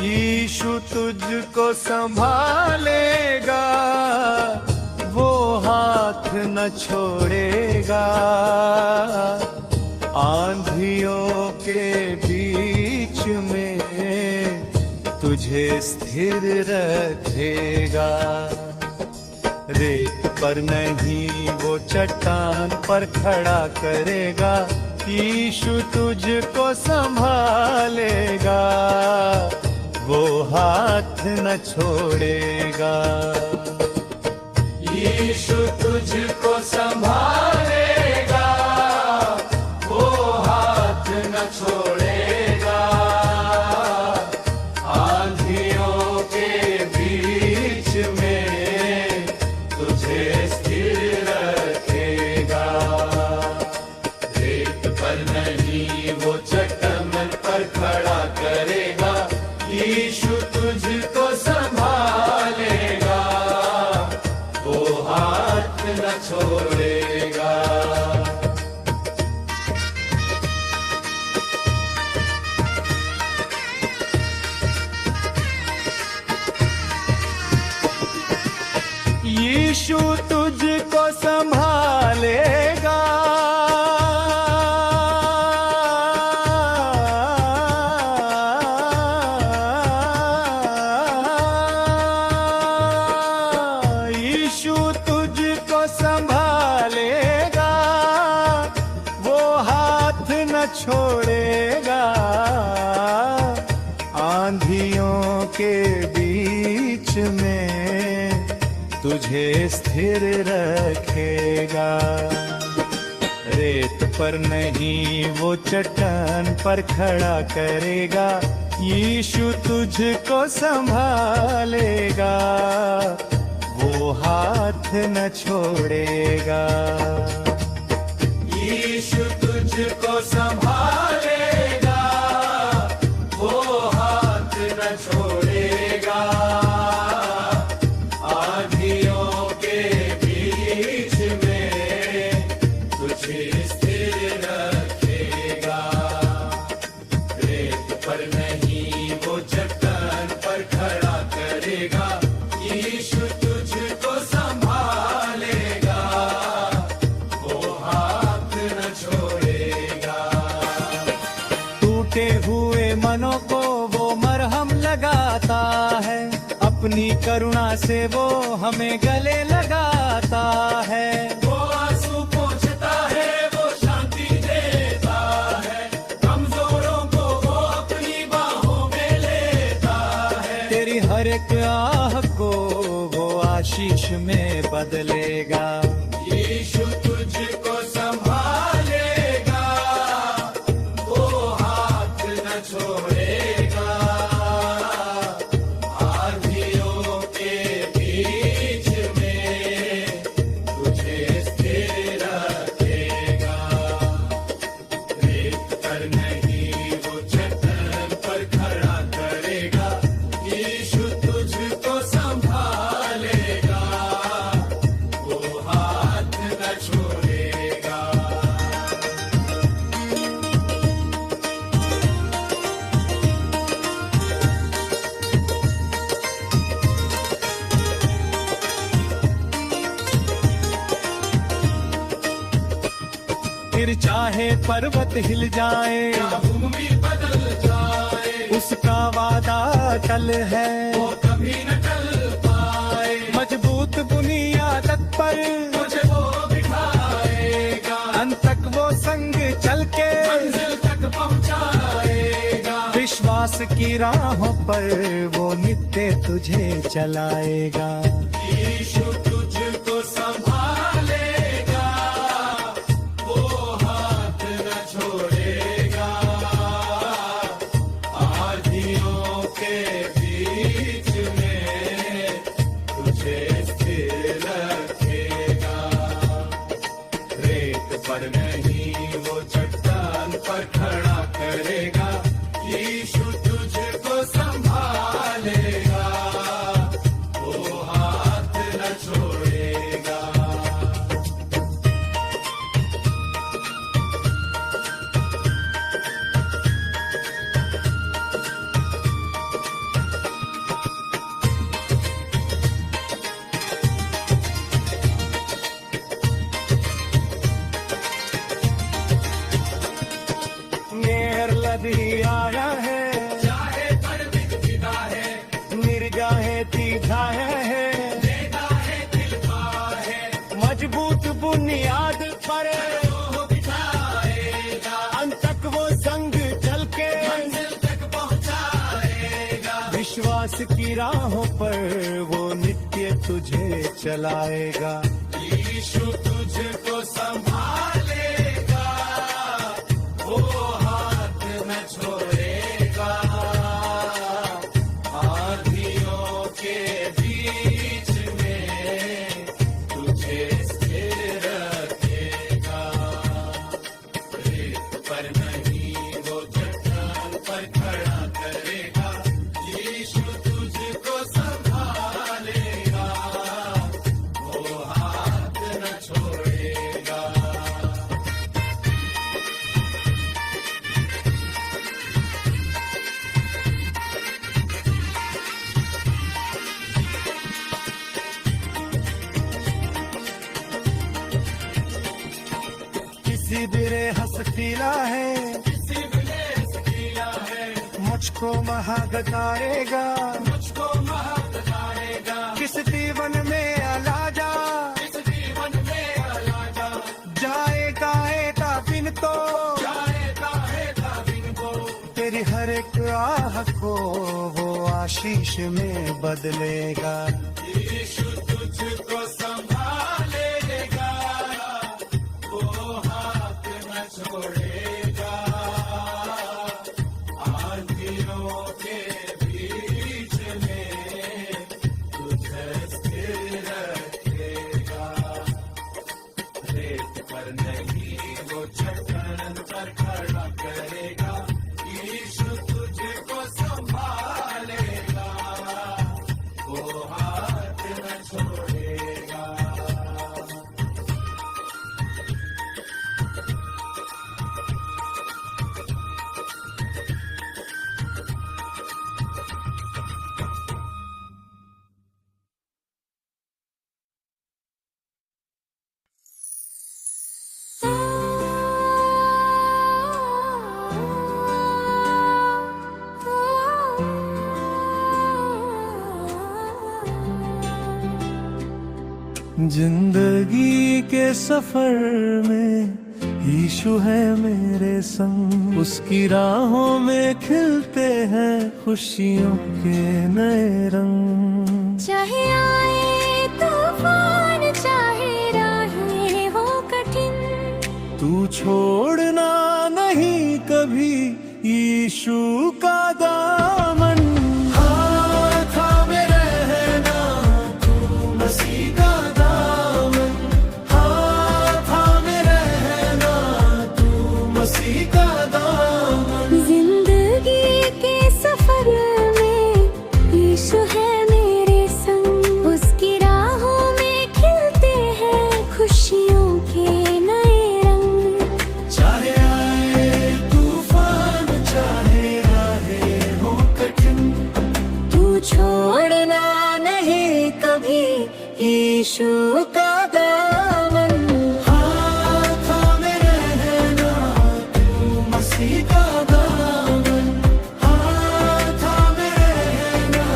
यीशु तुझको संभालेगा, वो हाथ न छोड़ेगा। आंधियों के बीच में तुझे स्थिर रखेगा। रेत पर नहीं वो चट्टान पर खड़ा करेगा। यीशु तुझको संभालेगा, वो हाथ न छोड़ेगा। यीशु तुझको संभालेगा, वो हाथ न छोड़ेगा। आंधियों के बीच में तुझे स्थिर रखेगा। रेत पर नहीं वो चट्टान पर खड़ा करेगा। यीशु तुझको संभालेगा, वो हाथ न छोड़ेगा। यीशु तुझको संभालेगा, यीशु तुझको संभालेगा, वो हाथ न छोड़ेगा। आंधियों के बीच में तुझे स्थिर रखेगा। रेत पर नहीं वो चट्टान पर खड़ा करेगा। यीशु तुझको संभालेगा, वो हाथ न छोड़ेगा। यीशु तुझको संभालेगा, वो हाथ न छोड़ेगा। आंधियों के बीच में तुझे स्थिर रखेगा। रेत पर नहीं वो चट्टान पर खड़ा करेगा। यीशु तुझको संभालेगा, वो हाथ न छोड़ेगा। टूटे हुए मनों को वो मरहम लगाता है। अपनी करुणा से वो हमें गले लगाता है। वो आंसू पोंछता है, वो शांति देता है। कमजोरों को वो अपनी बाहों में लेता है। तेरी हर एक आह को वो आशीष में बदलेगा। यीशु तुझको संभालेगा, वो हाथ न छोड़ेगा। आंधियों के बीच में तुझे स्थिर रखेगा। रेत पर नहीं वो चट्टान पर खड़ा करेगा। यीशु तुझको संभालेगा, वो हाथ न छोड़ेगा। फिर चाहे पर्वत हिल जाए, भूमि बदल जाए, उसका वादा टल है, वो कभी न टल पाए। मजबूत बुनियाद पर मुझे वो बिठाएगा। अंत तक वो संग चल के मंजिल तक पहुंचाएगा। विश्वास की राहों पर वो नित्य तुझे चलाएगा। यीशु तुझको संभालेगा, वो हाथ न छोड़ेगा। आंधियों के बीच में तुझे स्थिर रखेगा। रेत पर नहीं वो चट्टान पर खड़ा करेगा। यीशु तुझको संभालेगा, वो हाथ न छोड़ेगा। विकास की राहों पर वो नित्य तुझे चलाएगा। यीशु तुझको संभालेगा, वो हाथ न छोड़ेगा। आंधियों के बीच में तुझे स्थिर रखेगा। रेत पर नहीं वो चट्टान पर खड़ा करेगा। यीशु तुझको संभालेगा, वो हाथ न छोड़ेगा। किसी बिरे हंसतीला है, किसी बिरे हंसतीला है, मुझको महागतारेगा, मुझको महागतारेगा। किस दीवन में अलाजा, किस दीवन में अलाजा, जाएगा एता बिन तो, जाएगा एता बिन को। तेरी हर एक आह को वो आशीष में बदलेगा। यीशु तुझको संभालेगा, वो हाथ न छोड़ेगा। आंधियों के बीच में तुझे स्थिर रखेगा। रेत पर नहीं वो चट्टान पर खड़ा करेगा। यीशु तुझको संभालेगा, वो हाथ न छोड़ेगा। जिंदगी के सफर में यीशु है मेरे संग। उसकी राहों में खिलते हैं खुशियों के नए रंग। चाहे आए तूफान, चाहे राहें हो कठिन, तू छोड़ना नहीं कभी यीशु का दामन। हाथ थामे रहना तू मसीह का दामन। हाथ थामे रहना तू मसीह का दामन। जिंदगी के सफर में यीशु है मेरे संग। उसकी राहों में खिलते हैं खुशियों के नए रंग। चाहे आए तूफान, चाहे राहें हो कठिन, तू छोड़ना नहीं कभी यीशु का दामन। हाथ थामे रहना तू मसीह का दामन। हाथ थामे रहना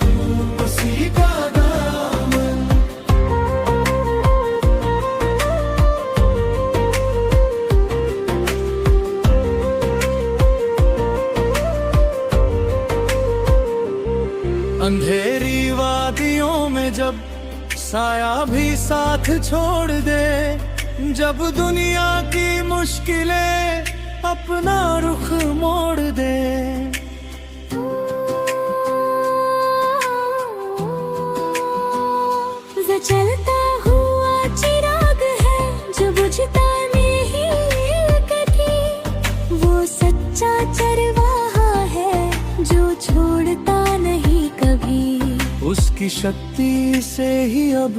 तू मसीह का दामन। अंधेरी वादियों में जब साया भी साथ छोड़ दे, जब दुनिया की मुश्किलें अपना रुख मोड़ दे। जो चलता हुआ चिराग है, जो बुझता नहीं कभी, वो सच्चा चरवाहा है जो छोड़ता नहीं कभी। उसकी शक्ति से ही अब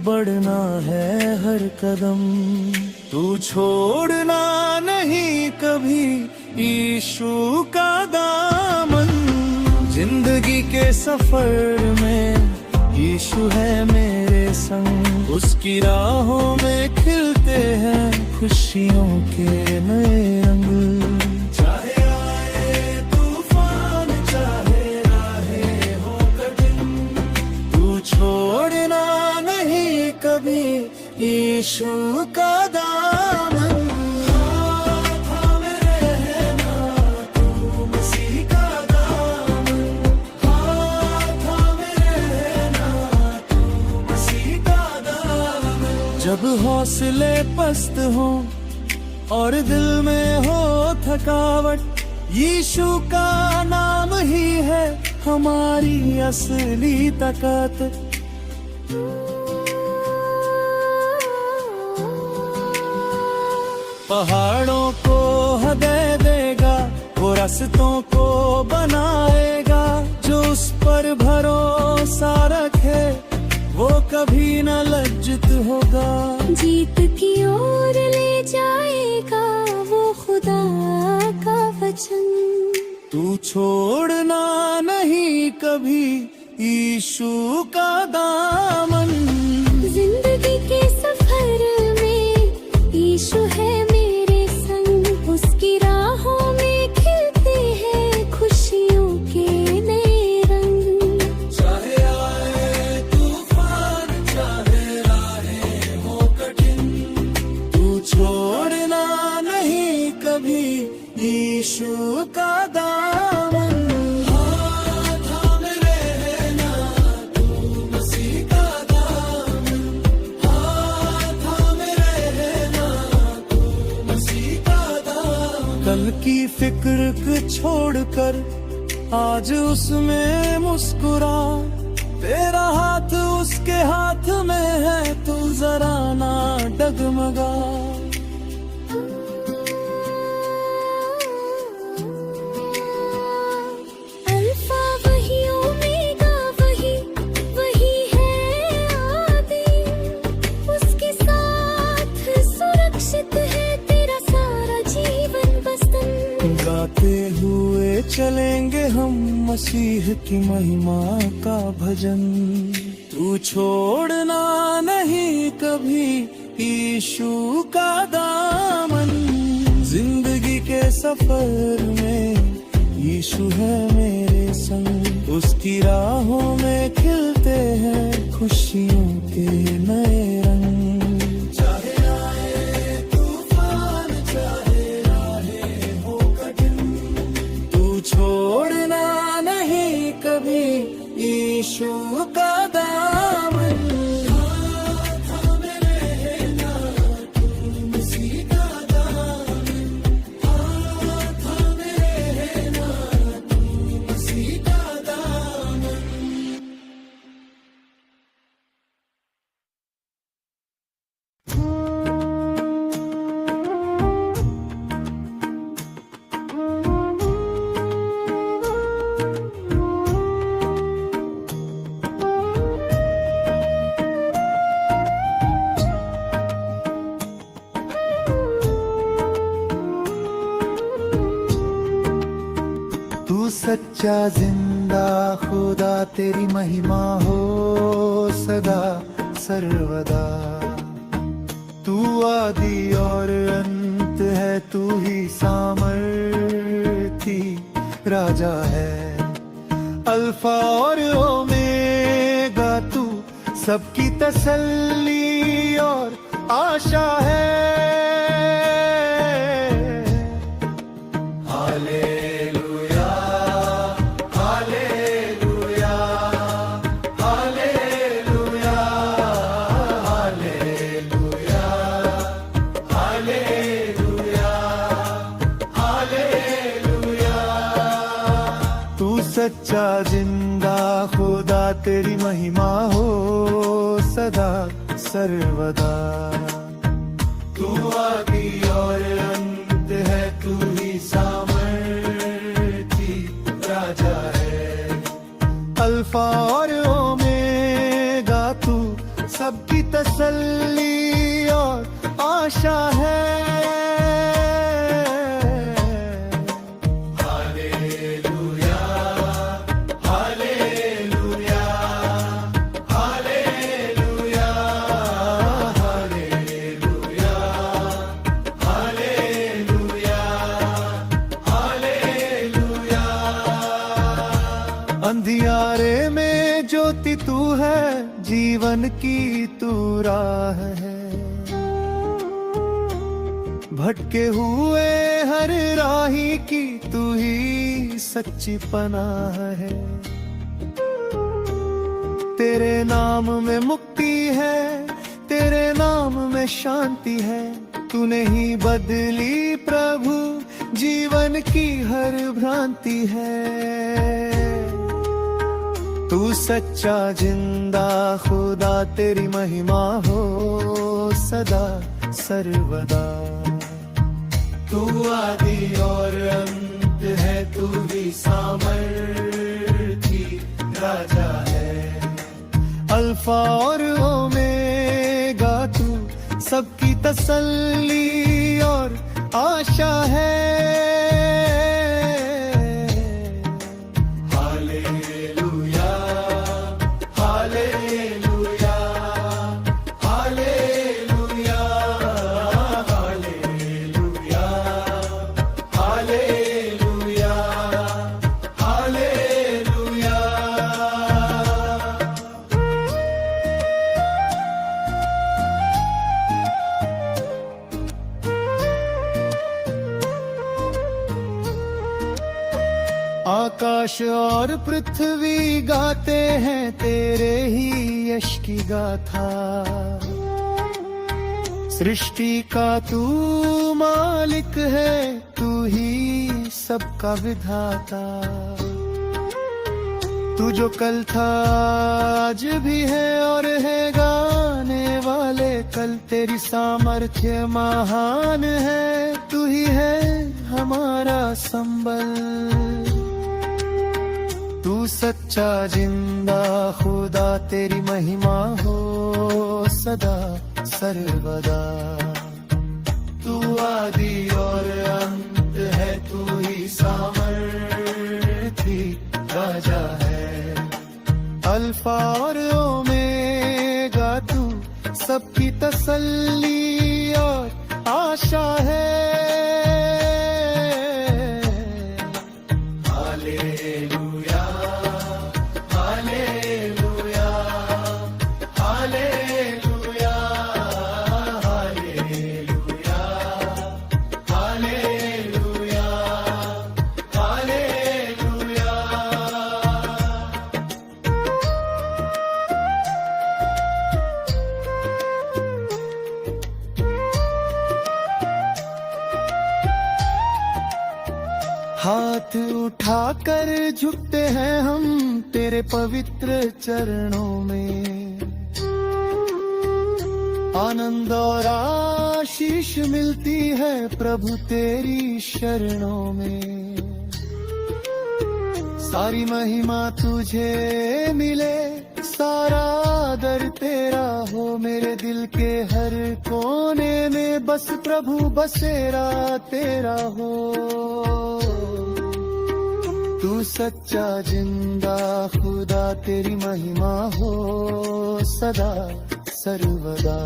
बढ़ना है हर कदम। तू छोड़ना नहीं कभी यीशु का दामन। जिंदगी के सफर में यीशु है मेरे संग। उसकी राहों में खिलते हैं खुशियों के नए रंग। चाहे आए तूफान, चाहे राहें हो कठिन, तू छोड़ना नहीं कभी यीशु का दामन। हाथ थामे रहना तू मसीह का दामन। हाथ हौसले पस्त हो और दिल में हो थकावट, यीशु का नाम ही है हमारी असली ताकत। पहाड़ों को हृदय देगा, वो रास्तों को बनाएगा। जो उस पर भरोसा रखे वो कभी न लज्जित होगा। जीत की ओर ले जाएगा वो खुदा का वचन। तू छोड़ना नहीं कभी यीशु का दामन। जिंदगी के सफर में यीशु है मेरे संग। उसकी राहों में खिलते हैं खुशियों के नए रंग। चाहे आए तूफान, चाहे राहें हो कठिन, तू छोड़ना नहीं कभी यीशु का दामन। हाथ थामे रहना तू मसीह का दामन। हाथ थामे रहना तू मसीह का दामन। कल की फिक्र को छोड़कर आज उसमें मुस्कुरा। तेरा हाथ उसके हाथ में है, तू जरा ना डगमगा। अल्फा वही ओमेगा वही, वही है आदि। उसके साथ सुरक्षित है तेरा सारा जीवन बसन। गाते हुए चलेंगे हम मसीह की महिमा का भजन। तू छोड़ना नहीं कभी यीशु का दामन। जिंदगी के सफर में यीशु है मेरे संग। उसकी राहों में खिलते हैं खुशियों के नए रंग। चाहे आए तूफान, चाहे राहें हो कठिन, तू छोड़ना नहीं कभी यीशु का दामन। हाथ थामे रहना तू मसीह का दामन। हाथ थामे रहना तू मसीह का दामन। तू सच्चा जिंदा खुदा, तेरी महिमा हो सदा सर्वदा। तू आदि और अंत है, तू ही सामर्थी राजा है। अल्फा और ओमेगा, तू सबकी तसल्ली और आशा है। Hallelujah, hallelujah, hallelujah, hallelujah, hallelujah, hallelujah. तू सच्चा जिंदा खुदा, तेरी महिमा हो सदा सर्वदा। तू आदि और अंत है, तू ही सामर्थी राजा है। अल्फा और ओमेगा, तू सबकी तसल्ली और आशा है। Hallelujah, hallelujah, hallelujah, hallelujah, hallelujah, hallelujah. अंधियारे में ज्योति तू है, जीवन की तू राह है। भटके हुए हर राही की तू ही सच्ची पनाह है। तेरे नाम में मुक्ति है, तेरे नाम में शांति है। तूने ही बदली प्रभु जीवन की हर भ्रांति है। तू सच्चा जिंदा खुदा, तेरी महिमा हो सदा सर्वदा। तू आदि और अंत है, तू ही सामर्थी राजा है। अल्फा और ओमेगा, तू सबकी तसल्ली और आशा है। Hallelujah, hallelujah, hallelujah, hallelujah, hallelujah, hallelujah. आकाश और पृथ्वी गाते हैं तेरे ही यश की गाथा। सृष्टि का तू मालिक है, तू ही सबका विधाता। तू जो कल था आज भी है और है गाने वाले कल। तेरी सामर्थ्य महान है, तू ही है हमारा संबल। तू सच्चा जिंदा खुदा, तेरी महिमा हो सदा सर्वदा। तू आदि और अंत है, तू ही सामर्थी राजा है। अल्फा और ओमेगा, तू सबकी तसल्ली और आशा है। Hallelujah, hallelujah, hallelujah, hallelujah, hallelujah, hallelujah. हाथ उठाकर झुकते हैं हम तेरे पवित्र चरणों में। आनंद और आशीष मिलती है प्रभु तेरी शरणों में। सारी महिमा तुझे मिले, सारा आदर तेरा हो। मेरे दिल के हर कोने में बस प्रभु बसेरा तेरा हो। तू सच्चा जिंदा खुदा, तेरी महिमा हो सदा सर्वदा।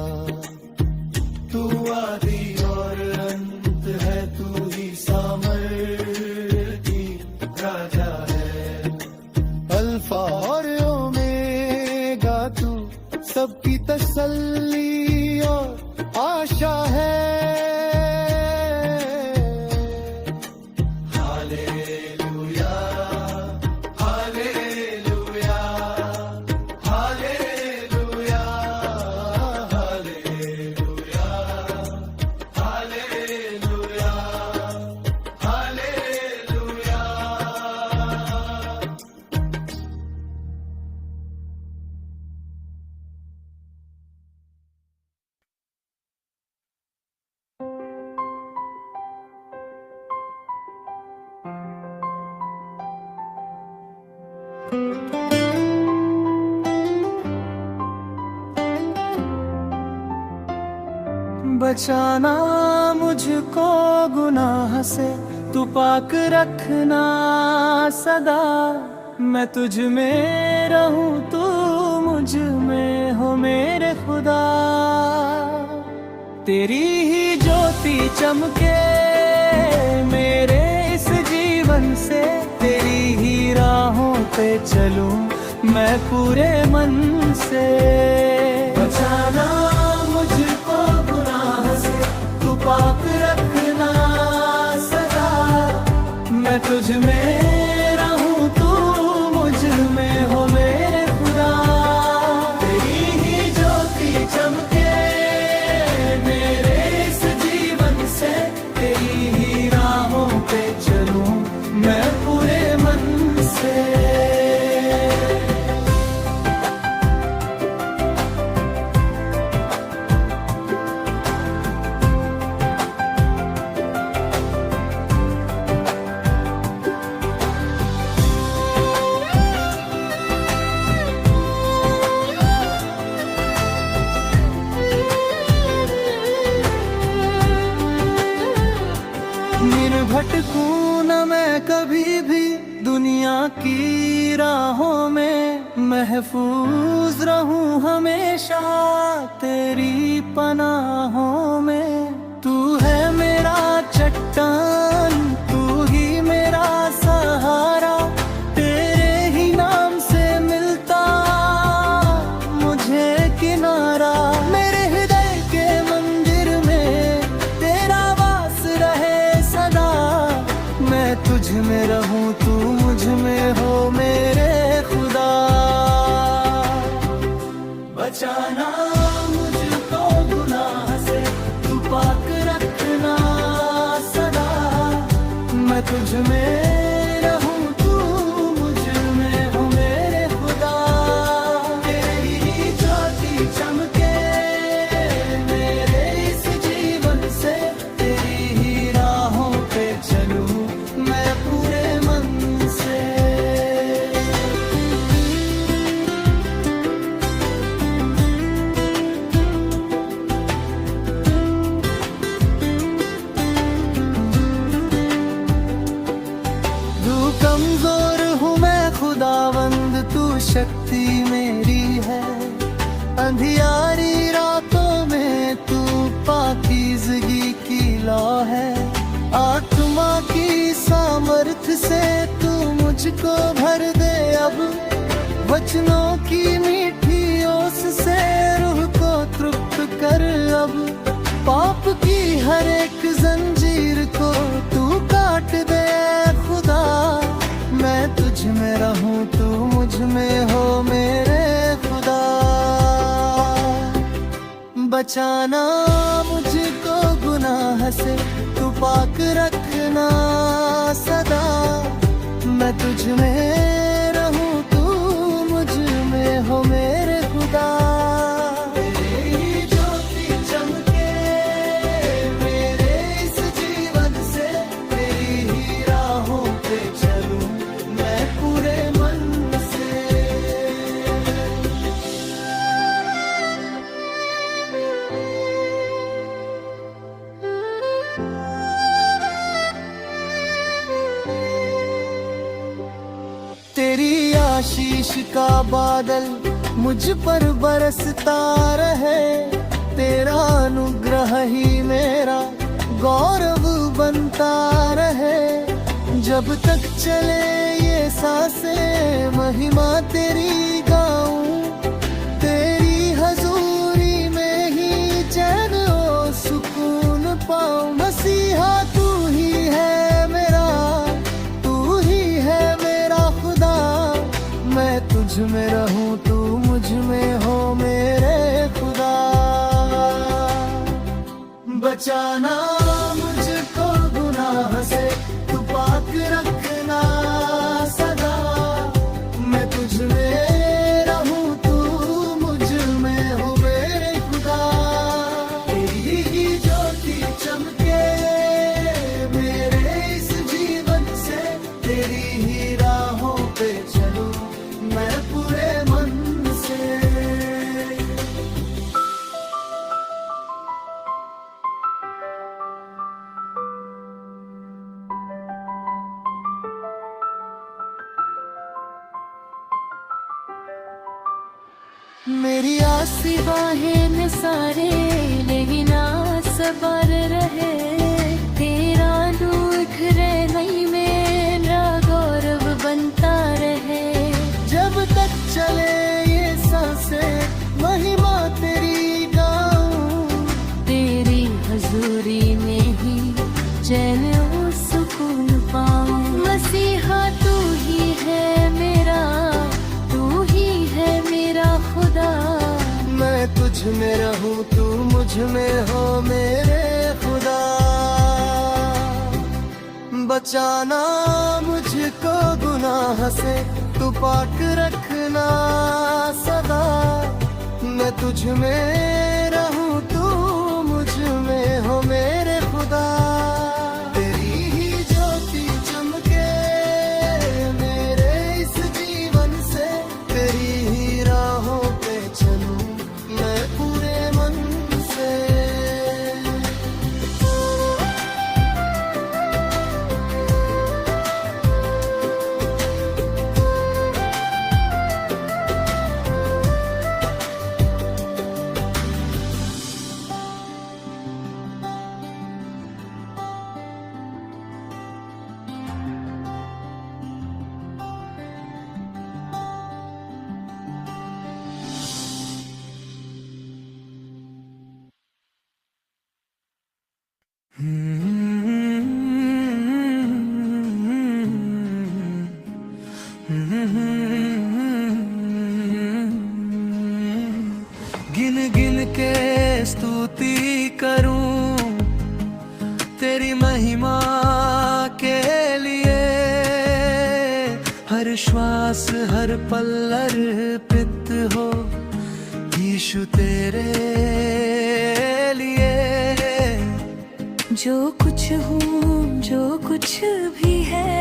तू आदि और अंत है, तू ही सामर्थी राजा है। अल्फा और ओमेगा, तू सबकी तसल्ली और आशा है। Hallelujah, hallelujah, hallelujah, hallelujah, hallelujah, hallelujah. बचाना मुझको गुनाह से, तू पाक रखना सदा। मैं तुझ में रहूं, तू मुझ में हो मेरे खुदा। तेरी ही ज्योति चमके मेरे इस जीवन से। तेरी ही राहों पे चलूं मैं पूरे मन से। बचाना मुझको गुनाह से, तू पाक रखना सदा। मैं तुझ में रहूं, तू मुझ में हो मेरे खुदा। तेरी ही ज्योति चमके मैं पूरे मन से। भटकूं न मैं कभी भी दुनिया की राहों में, महफूज रहूं हमेशा तेरी पनाहों में। तू है मेरा चट्टान, तू ही मेरा सहारा, तेरे ही नाम से मिलता मुझे किनारा। मेरे हृदय के मंदिर में तेरा वास रहे सदा, मैं तुझ में रहूं तू मुझ में हो मेरे खुदा। बचाना मुझको गुनाह से, तू पाक रखना सदा, मैं तुझ में रहूं तू मुझ में हो मेरे खुदा। तेरी ज्योति चमके मेरे इस जीवन से, तेरी ही राहों पे चलूं मैं पूरे मन से। तू कमजोर हूँ मैं खुदावंद, तू शक्ति मेरी है। अंधियारी रातों में तू पाकीज़गी की लौ है। आत्मा की सामर्थ्य से तू मुझको भर दे अब, वचनों की मीठी ओस से रूह को तृप्त कर अब। पाप की हर एक जंजीर को तू काट दे खुदा, मैं तुझ में रहूं तू मुझ में हो मेरे खुदा। बचाना मुझको गुनाह से, तू पाक रखना सदा, मैं तुझ में रहूं तू मुझ में हो मेरे खुदा। तेरी ज्योति चमके मेरे इस जीवन से, तेरी ही राहों पे चलूं मैं पूरे मन से। तेरी आशीष का बादल मुझ पर बरसता रहे, तेरा अनुग्रह ही मेरा गौरव बनता रहे। जब तक चले ये सांसें महिमा तेरी गाऊं, तेरी हजूरी में ही चैन और सुकून पाऊं। मसीहा तू ही है मेरा, तू ही है मेरा खुदा, मैं तुझ में रहूं तू मुझ में हो मेरे खुदा। बचाना मुझको गुनाह से, तू पाक रखना सदा, मैं तुझ में रहूं तू मुझ में हो मेरे खुदा। तेरी ही ज्योति चमके मेरे इस जीवन से, तेरी ही राहों पे चलूं मैं पूरे मन से। मेरी आसी बाहें निसारे लेकिन सबर रहे, तेरा निखरे नहीं मेरा गौरव बनता रहे। जब तक चले ये सांसें महिमा तेरी गाऊं, तेरी हजूरी में ही चैन और सुकून पाऊं। मसीहा तू ही है मेरा, तू ही है मेरा खुदा, मैं तुझ में रहूं तू मुझ में हो मेरे खुदा। बचाना मुझको गुनाह से, तू पाक रखना सदा। मैं तुझ में रहूं, तू मुझ में हो मेरे खुदा। तेरी ही ज्योति चमके मेरे इस जीवन से, तेरी ही राहों पे चलूं मैं पूरे मन से। गिन गिन के स्तुति करूं तेरी महिमा के लिए, हर श्वास हर पल अर्पित हो यीशु तेरे लिए। जो कुछ हूँ जो कुछ भी है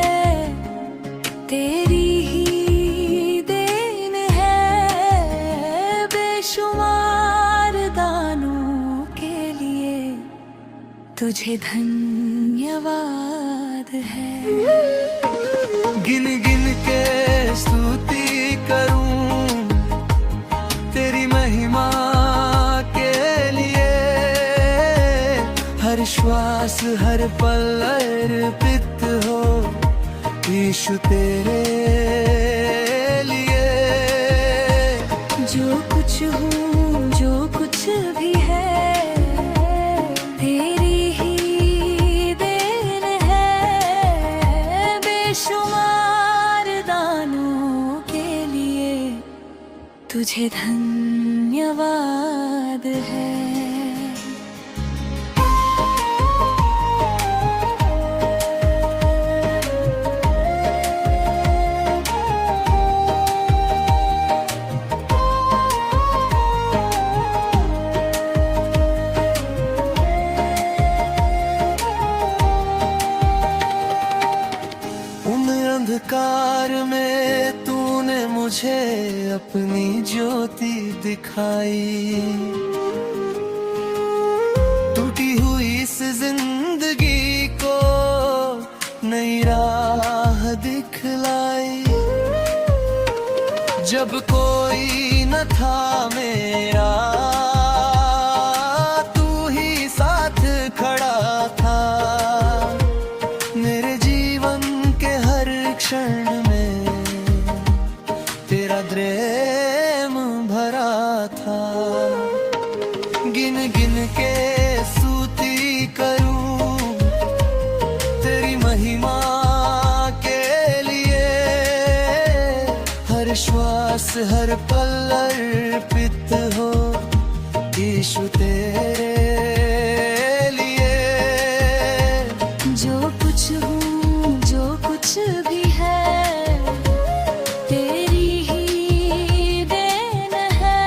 तेरी ही देन है, बेशुमार दानों के लिए तुझे धन्यवाद है। गिन गिन के स्तुति करूं तेरी महिमा के लिए, हर श्वास हर पल अर्पित हो यीशु तेरे लिए। जो कुछ हूँ जो कुछ भी है तेरी ही देन है, बेशुमार दानों के लिए तुझे धन्यवाद है। अंधकार में तूने मुझे अपनी ज्योति दिखाई, टूटी हुई इस जिंदगी को नई राह दिखलाई। जब कोई न था मेरा तू ही साथ खड़ा था, मेरे जीवन के हर क्षण में तेरा प्रेम भरा था। गिन गिन के स्तुति करूं तेरी महिमा के लिए, हर श्वास हर पल अर्पित हो यीशु तेरे लिए। जो कुछ हूँ जो कुछ भी है तेरी ही देन है,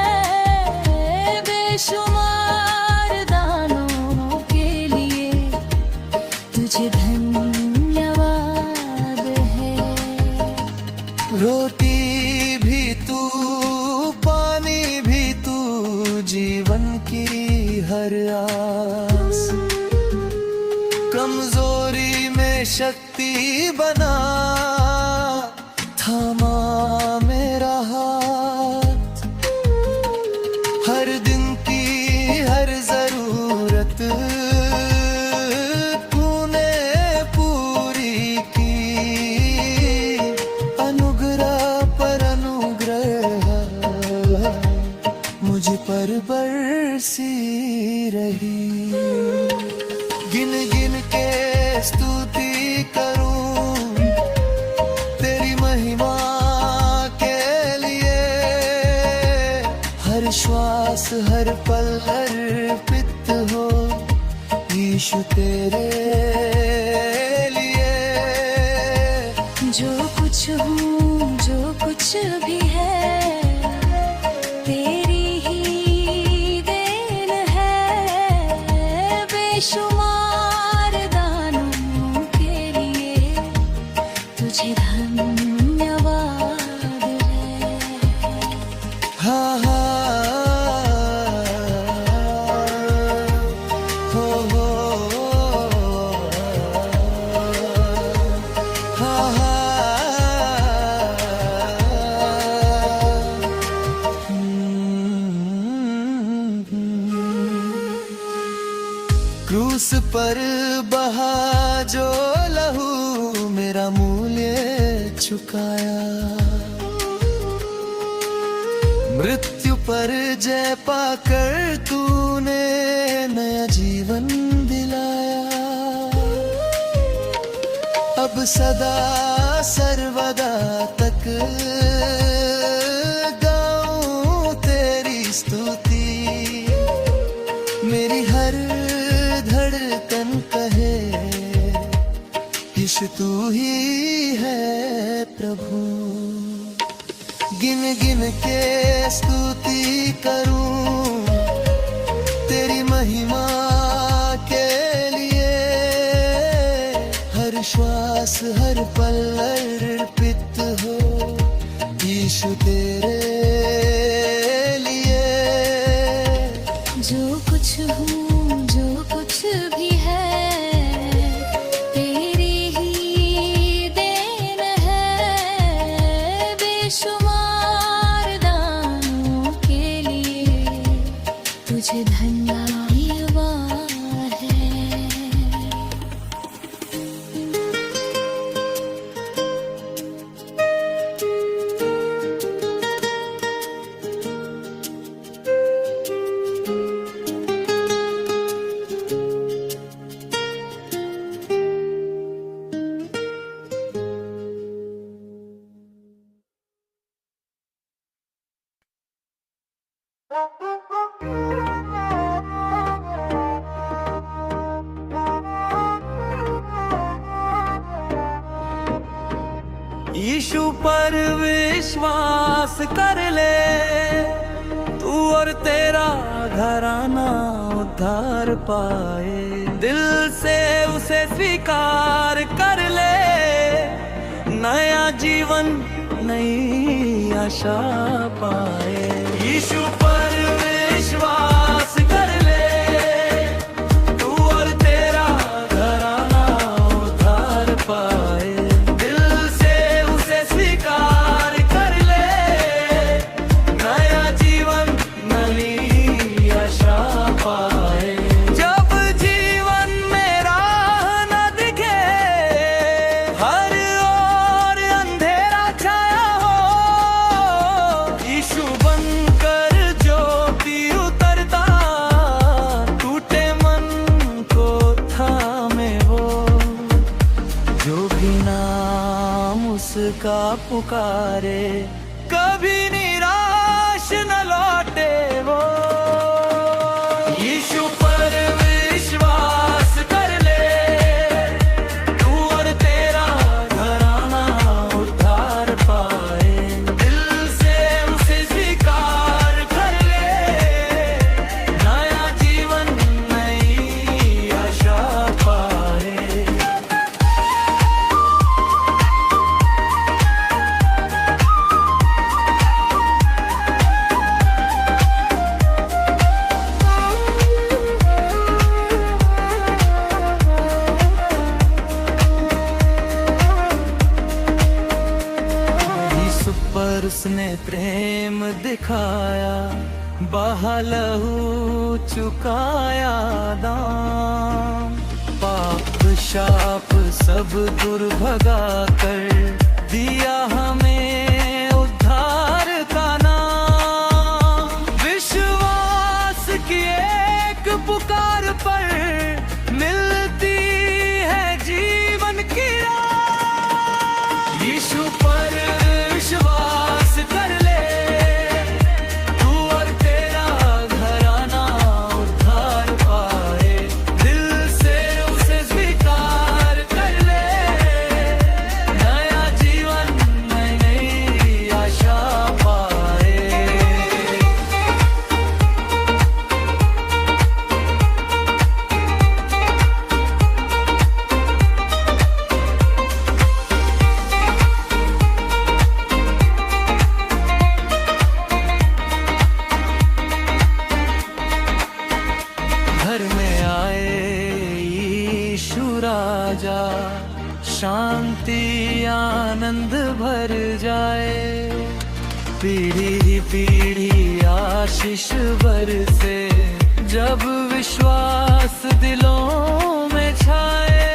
बेशुमार दानों के लिए तुझे धन्यवाद है। रोटी भी तू पानी भी तू, जीवन की हर आस, कमजोरी में शक्ति बना थामा मेरा हाथ। हर दिन की हर जरूरत तूने पूरी की, अनुग्रह पर अनुग्रह मुझ पर बरसी रही। गिन गिन के स्तुति करूं तेरी महिमा के लिए, हर श्वास हर पल अर्पित हो यीशु तेरे लिए। जो लहू मेरा मूल्य चुकाया। मृत्यु पर जय पाकर तूने नया जीवन दिलाया। अब सदा सर्वदा तक गाऊं तेरी स्तुति। मेरी हर धड़कन कहे यीशु तू ही है प्रभु। गिन गिन के स्तुति करूं तेरी महिमा के लिए। हर श्वास हर पल अर्पित हो यीशु तेरे लिए। जो कुछ हूँ जो कुछ भी है तेरी ही देन है। बेशुमार दानों के लिए तुझे धन्यवाद है। यीशु पर विश्वास कर ले तू और तेरा घराना उद्धार पाए। दिल से उसे स्वीकार कर ले, नया जीवन नई आशा पाए। यीशु पर विश्वास कर ले तू और तेरा घराना उद्धार पाए। दिल से उसे स्वीकार कर ले, नया जीवन नई आशा पाए। जब जीवन में राह न दिखे, हर ओर अंधेरा छाया हो, यीशु बनकर ज्योति उतरता, टूटे मन को थामे वो। जो भी नाम उसका पुकारे, कभी निराश न लौटे वो। यीशु पर विश्वास कर ले तू और तेरा घराना उद्धार पाए। दिल से उसे स्वीकार कर ले, नया जीवन नई आशा पाए। यीशु पर उसने प्रेम दिखाया, बहा लहू चुकाया दाम। पाप शाप सब दूर भगा कर दिया हमें उद्धार का नाम। विश्वास की एक पुकार पर मिलती है जीवन की राह। यीशु पर विश्वास कर ले तू और तेरा घराना उद्धार पाए। दिल से उसे स्वीकार कर ले, नया जीवन नई आशा पाए। घर में आए यीशु राजा, शांति आनंद भर जाए। पीढ़ी पीढ़ी आशीष बरसे, जब विश्वास दिलों में छाए।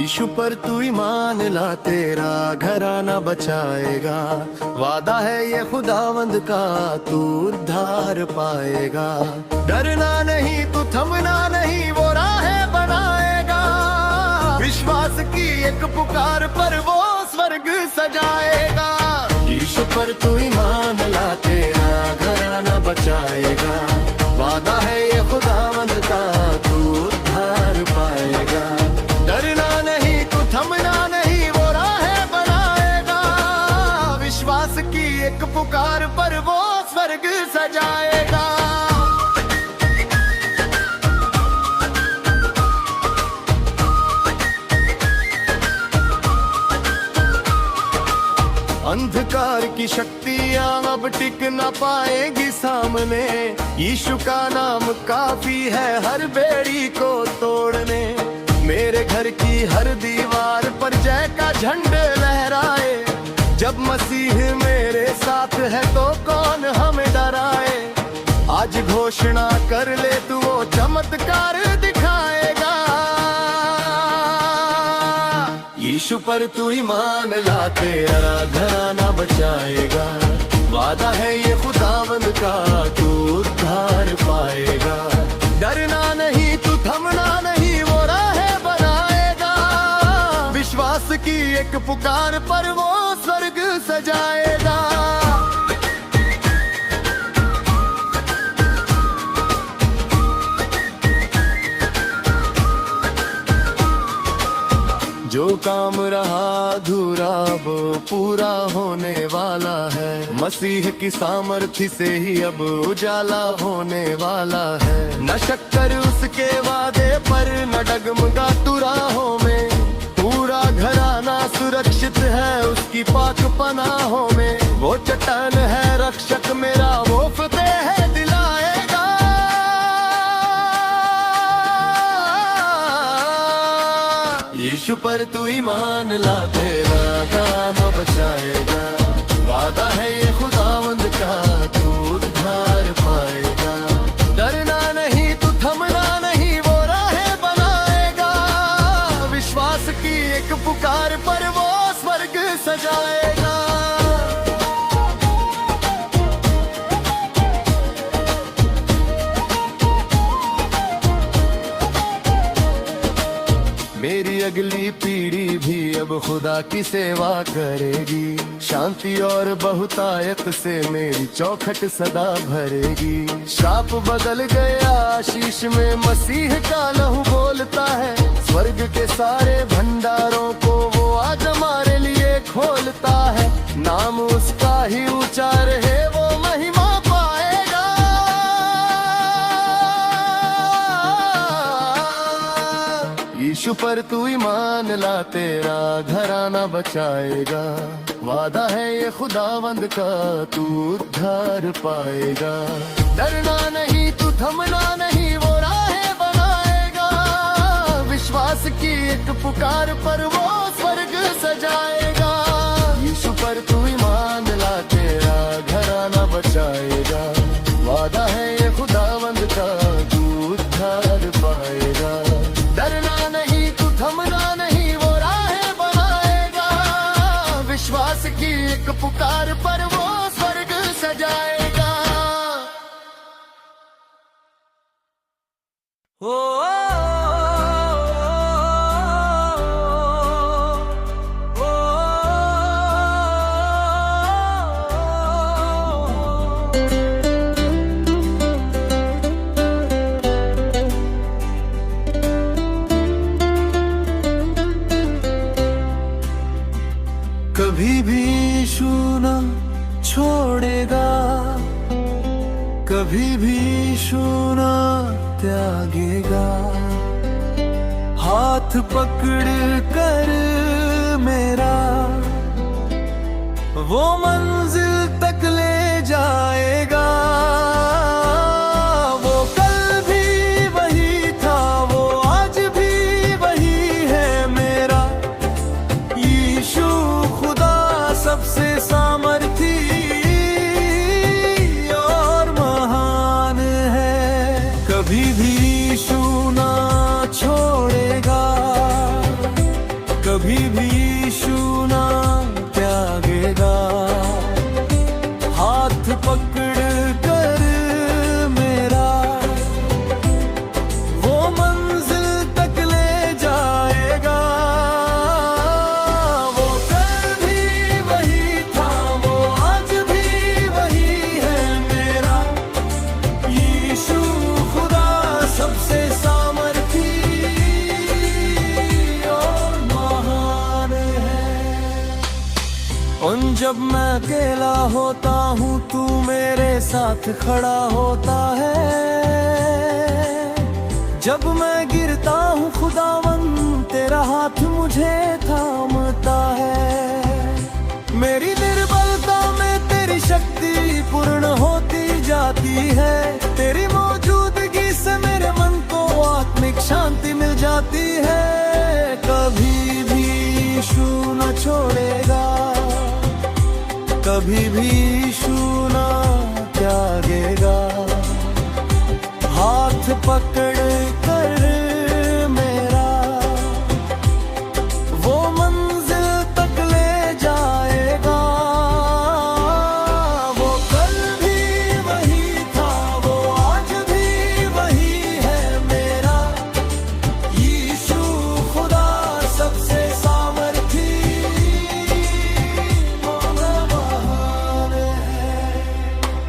यीशु पर तू ईमान ला, तेरा घराना बचाएगा। वादा है ये खुदावंद का, तू उद्धार पाएगा। डरना नहीं, तू थमना नहीं, वो राहें बनाएगा। विश्वास की एक पुकार पर वो स्वर्ग सजाएगा। यीशु पर तू ईमान ला, तेरा घराना बचाएगा। वादा है ये खुदावंद का, तू उद्धार पाएगा। डरना नहीं, तू थमना नहीं, वो राहें बनाएगा। विश्वास की एक पुकार पर वो स्वर्ग सजाएगा। अंधकार की शक्तियां अब टिक न पाएगी सामने। यीशु का नाम काफी है हर बेड़ी को तोड़ने। मेरे घर की हर दीवार पर जय का झंडा लहराए। जब मसीह मेरे साथ है तो कौन हमें डराए। आज घोषणा कर ले, तू वो चमत्कार दिखाएगा। यीशु पर तू ईमान ला, तेरा घराना बचाएगा। वादा है ये खुदावंद का, तू उद्धार पाएगा। डरना नहीं, तू थमना नहीं, वो राहें बनाएगा। विश्वास की एक पुकार पर वो स्वर्ग सजाएगा। जो काम रहा अधूरा वो पूरा होने वाला है। मसीह की सामर्थ्य से ही अब उजाला होने वाला है। न शक कर उसके वादे पर, न डगमगा तू राहों में। पूरा घराना सुरक्षित है उसकी पाक पनाहों में। वो चट्टान है रक्षक मेरा, वो फतेह दिलाएगा। यीशु पर तू ईमान ला, तेरा काम बचाएगा। वादा है ये खुदावंद का, तू उद्धार पाएगा। डरना नहीं, तू थमना नहीं, वो राहें बनाएगा। विश्वास की एक पुकार पर वो स्वर्ग सजाएगा। मेरी अगली पीढ़ी भी अब खुदा की सेवा करेगी। शांति और बहुतायत से मेरी चौखट सदा भरेगी। श्राप बदल गया आशीष में, मसीह का लहू बोलता है। स्वर्ग के सारे भंडारों को वो आज हमारे लिए खोलता है। नाम उसका ही ऊंचा रहे, वो महिमा पाएगा। यीशु पर तू ईमान ला, तेरा घराना बचाएगा। वादा है ये खुदावंद का, तू उद्धार पाएगा। डरना नहीं, तू थमना नहीं, वो राहें बनाएगा। विश्वास की एक पुकार पर वो स्वर्ग सजाएगा। यीशु पर तू ईमान ला, तेरा घराना बचाएगा। वादा है ये खुदावंद का, तू उद्धार पाएगा। डरना नहीं, तू थमना नहीं, वो राहें बनाएगा। विश्वास की एक पुकार पर वो स्वर्ग सजाएगा। कभी भी यीशु न छोड़ेगा, कभी भी यीशु न त्यागेगा। हाथ पकड़ कर मेरा वो मंजिल तक ले जाएगा। वो कल भी वही था, वो आज भी वही है मेरा। यीशु खुदा सबसे सामर्थी और महान है। कभी भी यीशु ना छोड़ेगा, जब मैं अकेला होता हूँ तू मेरे साथ खड़ा होता है। जब मैं गिरता हूँ खुदावन तेरा हाथ मुझे थामता है। मेरी निर्बलता में तेरी शक्ति पूर्ण होती जाती है। तेरी मौजूदगी से मेरे मन को आत्मिक शांति मिल जाती है। कभी भी यीशु न छोड़ेगा, कभी भी यीशु न त्यागेगा। हाथ पकड़ कर मेरा वो मंजिल तक ले जाएगा। वो कल भी वही था, वो आज भी वही है मेरा यीशु खुदा सबसे सामर्थी महान है।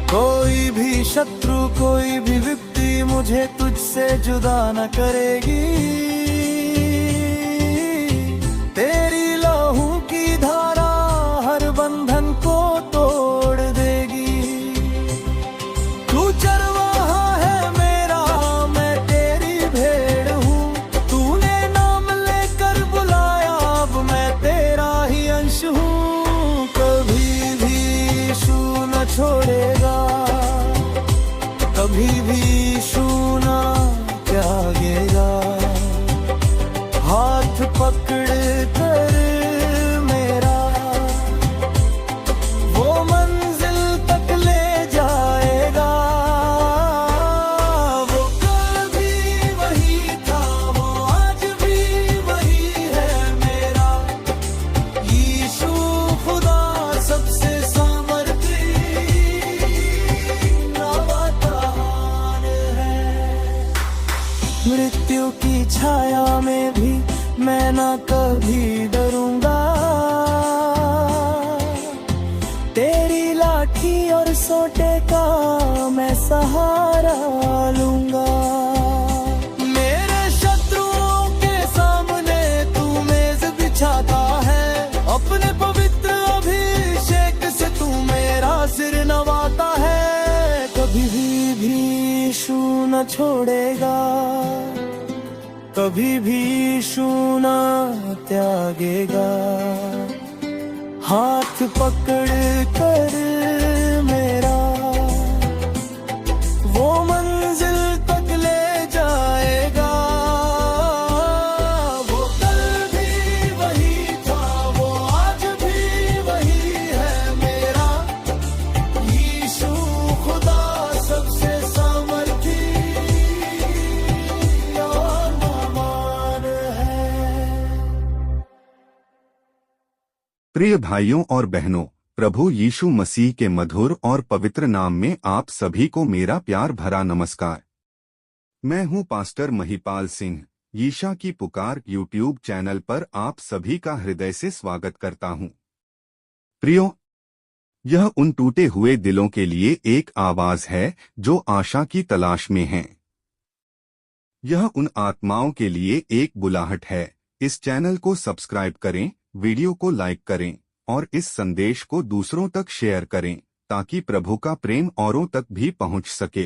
कोई भी शत्रु कोई भी विपत्ति मुझे तुझसे जुदा न करेगी। तेरी लहू की धारा हर बंधन को तोड़ देगी। तू चरवाहा है मेरा, मैं तेरी भेड़ हूँ। तूने नाम लेकर बुलाया, अब मैं तेरा ही अंश हूँ। कभी भी यीशु न छोड़ेगा, कभी भी यीशु न त्यागेगा। हाथ पकड़ कर मेरा वो मंजिल तक ले जाएगा। वो कल भी वही था, वो आज भी वही है मेरा यीशु खुदा सबसे सामर्थी मृत्यु की छाया में भी मैं ना कभी डरूंगा। तेरी लाठी और सोटे का मैं सहारा लूंगा। मेरे शत्रुओं के सामने तू मेज बिछाता है। अपने पवित्र अभिषेक से तू मेरा सिर नवाता है। कभी भी यीशु न छोड़ेगा, कभी भी यीशु न त्यागेगा। हाथ पकड़ कर मेरा वो मंजिल तक ले जाएगा। वो कल भी वही था, वो आज भी वही है मेरा यीशु खुदा सबसे सामर्थी और महान है। प्रिय भाइयों और बहनों, प्रभु यीशु मसीह के मधुर और पवित्र नाम में आप सभी को मेरा प्यार भरा नमस्कार। मैं हूं पास्टर महिपाल सिंह। यीशा की पुकार यूट्यूब चैनल पर आप सभी का हृदय से स्वागत करता हूं। प्रियो, यह उन टूटे हुए दिलों के लिए एक आवाज है जो आशा की तलाश में हैं। यह उन आत्माओं के लिए एक बुलाहट है। इस चैनल को सब्सक्राइब करें, वीडियो को लाइक करें और इस संदेश को दूसरों तक शेयर करें ताकि प्रभु का प्रेम औरों तक भी पहुंच सके।